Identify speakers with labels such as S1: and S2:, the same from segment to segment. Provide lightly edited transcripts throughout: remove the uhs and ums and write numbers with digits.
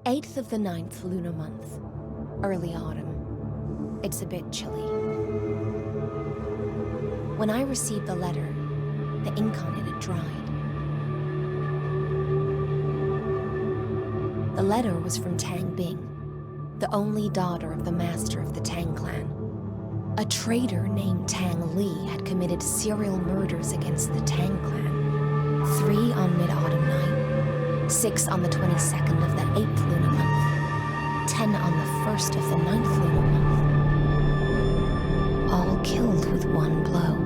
S1: 8th of the 9th lunar month, early autumn. It's a bit chilly. When I received the letter, the ink on it had dried. The letter was from Tang Bing, the only daughter of the master of the Tang clan. A traitor named Tang Li had committed serial murders against the Tang clan. 3 on mid-autumn night, 6 on the 22nd of the 8th lunar month, 10 on the 1st of the 9th lunar month. All killed with one blow.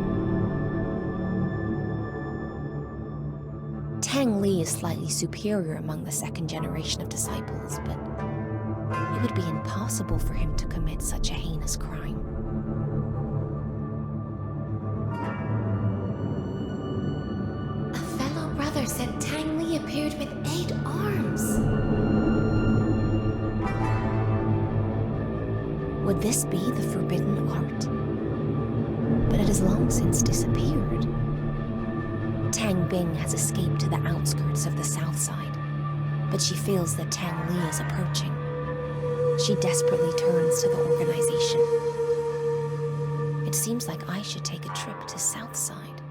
S1: Tang Li is slightly superior among the second generation of disciples, but it would be impossible for him to commit such a heinous crime.
S2: A fellow brother said Tang Li appeared with 8 arms.
S1: Would this be the forbidden art? But it has long since disappeared. Tang Bing has escaped to the outskirts of the Southside, but she feels that Tang Li is approaching. She desperately turns to the organization. It seems like I should take a trip to Southside.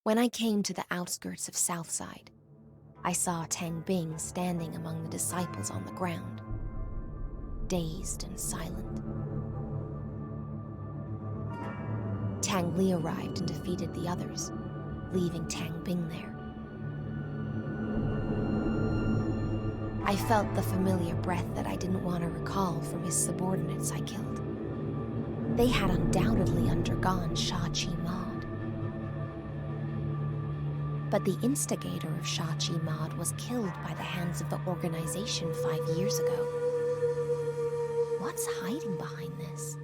S1: When I came to the outskirts of Southside, I saw Tang Bing standing among the disciples on the ground, dazed and silent. Tang Li arrived and defeated the others, leaving Tang Bing there. I felt the familiar breath that I didn't want to recall from his subordinates I killed. They had undoubtedly undergone Shachi mod. But the instigator of Shachi mod was killed by the hands of the organization 5 years ago. What's hiding behind this?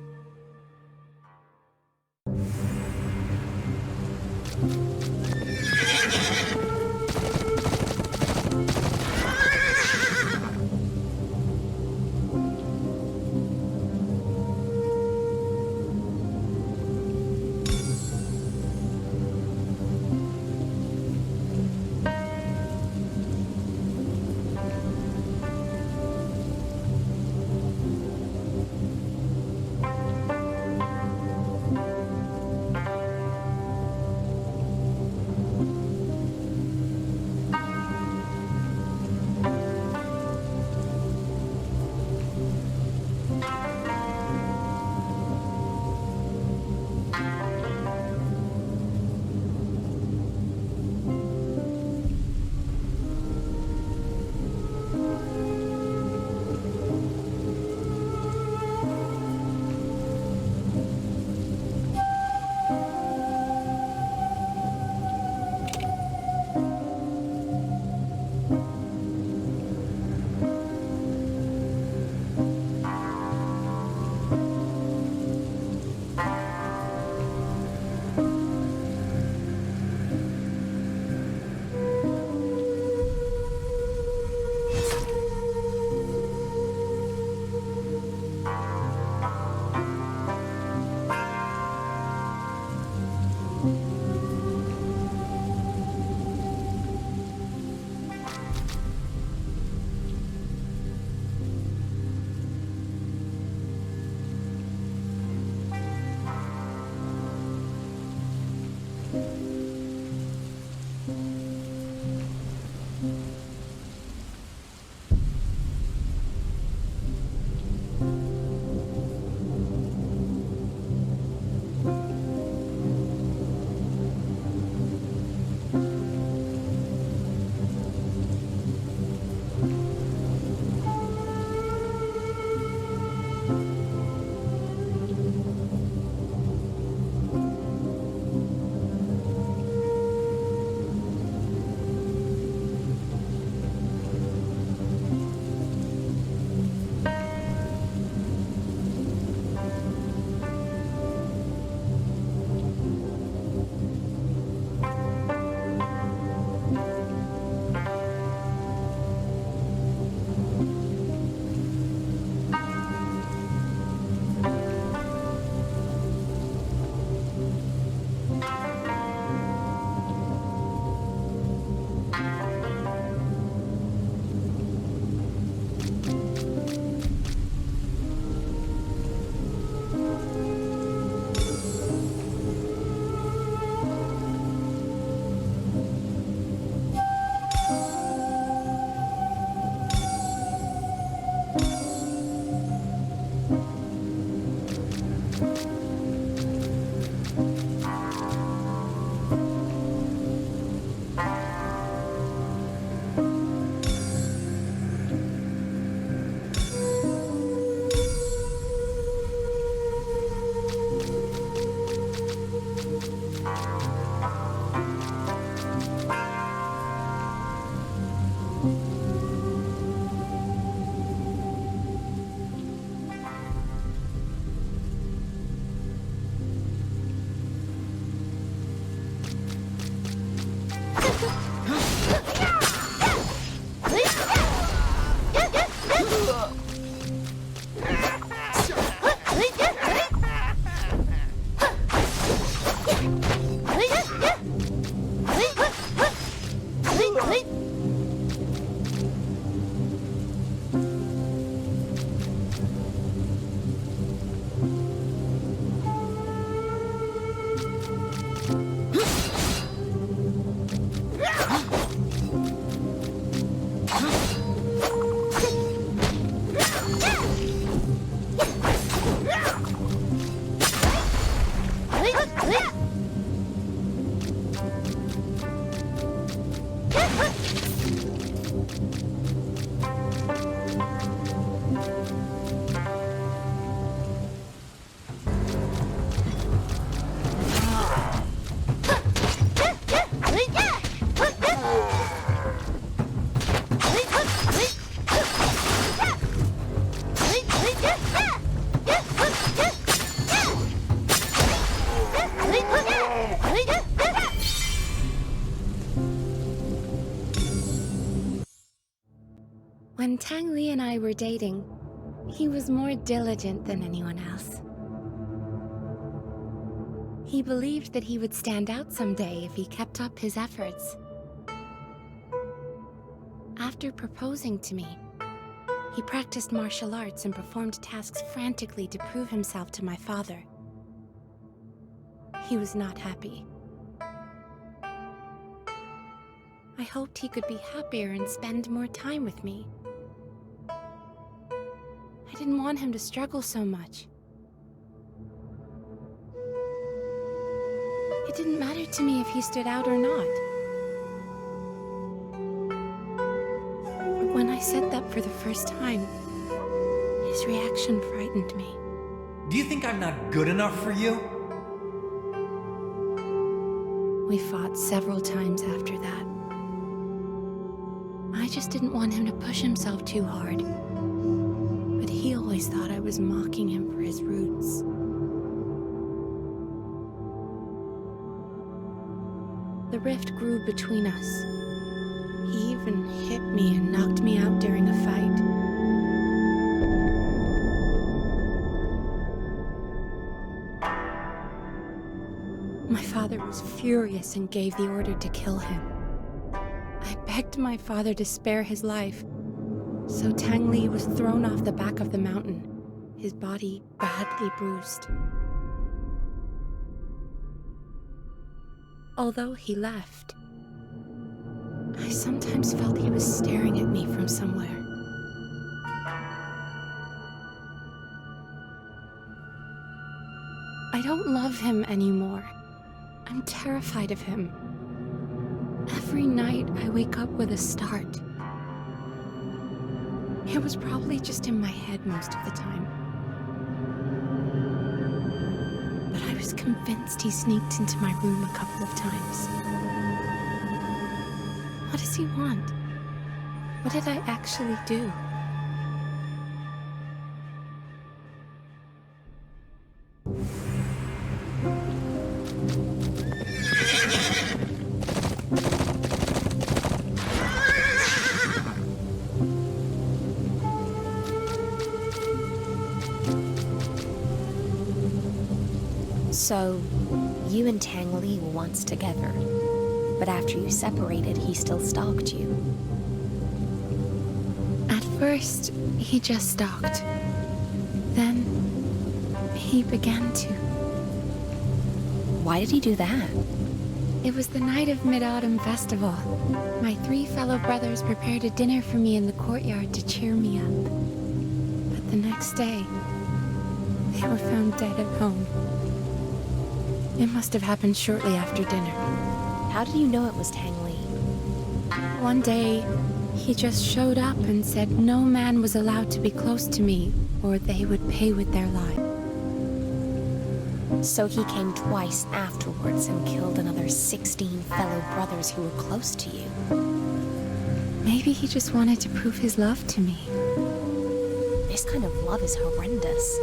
S2: When Tang Li and I were dating, he was more diligent than anyone else. He believed that he would stand out someday if he kept up his efforts. After proposing to me, he practiced martial arts and performed tasks frantically to prove himself to my father. He was not happy. I hoped he could be happier and spend more time with me. I didn't want him to struggle so much. It didn't matter to me if he stood out or not. But when I said that for the first time, his reaction frightened me.
S3: Do you think I'm not good enough for you?
S2: We fought several times after that. I just didn't want him to push himself too hard. But he always thought I was mocking him for his roots. The rift grew between us. He even hit me and knocked me out during a fight. My father was furious and gave the order to kill him. I begged my father to spare his life, so Tang Li was thrown off the back of the mountain, his body badly bruised. Although he left, I sometimes felt he was staring at me from somewhere. I don't love him anymore. I'm terrified of him. Every night I wake up with a start. It was probably just in my head most of the time. But I was convinced he sneaked into my room a couple of times. What does he want? What did I actually do?
S1: So, you and Tang Li were once together, but after you separated, he still stalked you.
S2: At first, he just stalked. Then, he began to.
S1: Why did he do that?
S2: It was the night of Mid-Autumn Festival. My 3 fellow brothers prepared a dinner for me in the courtyard to cheer me up. But the next day, they were found dead at home. It must have happened shortly after dinner.
S1: How did you know it was Tang Li?
S2: One day, he just showed up and said no man was allowed to be close to me, or they would pay with their lives.
S1: So he came twice afterwards and killed another 16 fellow brothers who were close to you.
S2: Maybe he just wanted to prove his love to me.
S1: This kind of love is horrendous.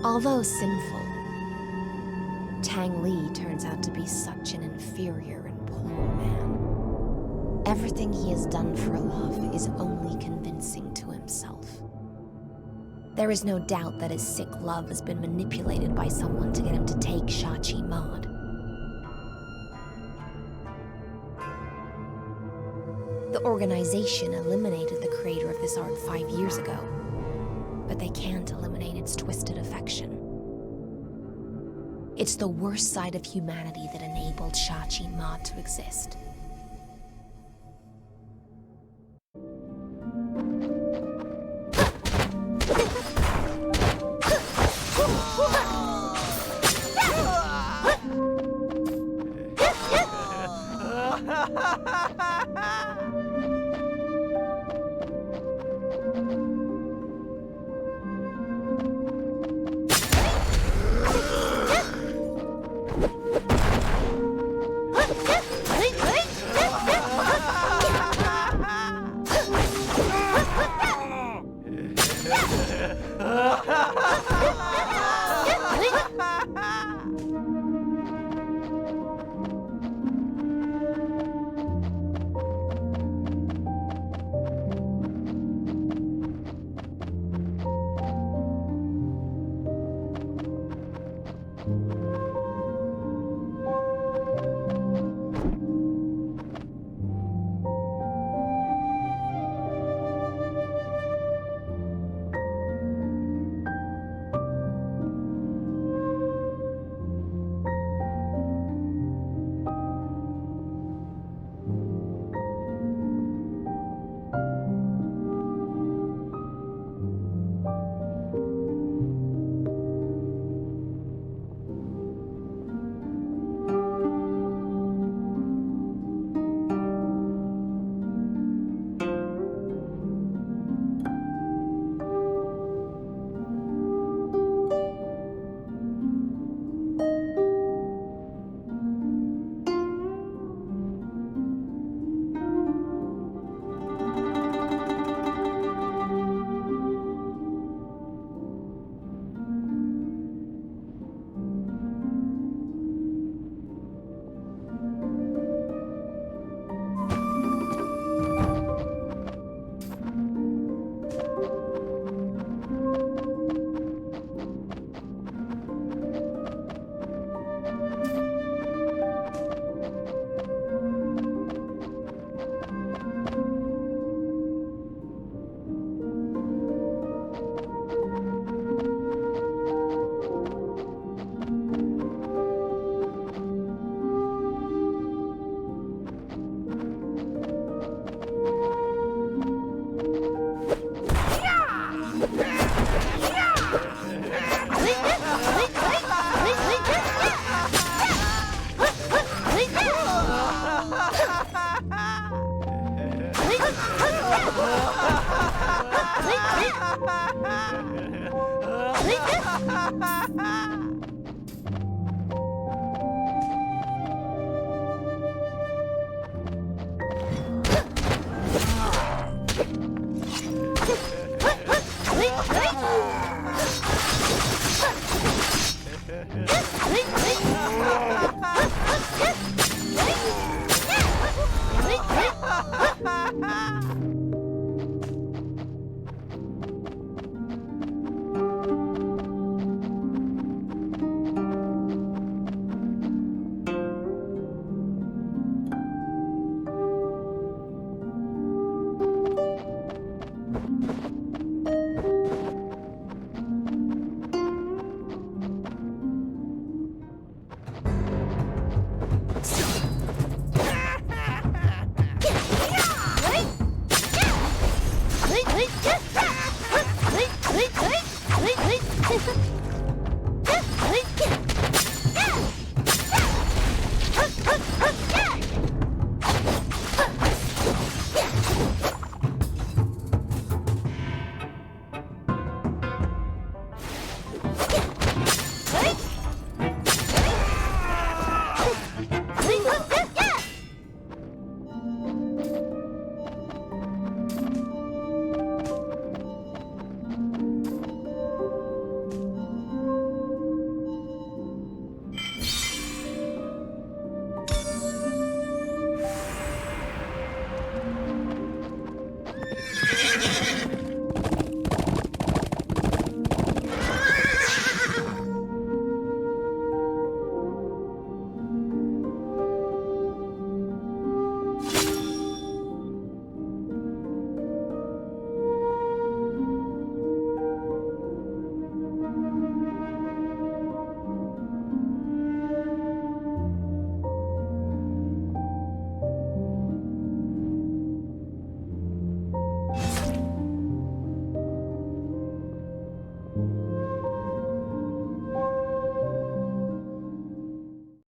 S1: Although sinful, Tang Li turns out to be such an inferior and poor man. Everything he has done for love is only convincing to himself. There is no doubt that his sick love has been manipulated by someone to get him to take Shachi mod. The organization eliminated the creator of this art 5 years ago, but they can't eliminate its twisted affection. It's the worst side of humanity that enabled Shachi Ma to exist.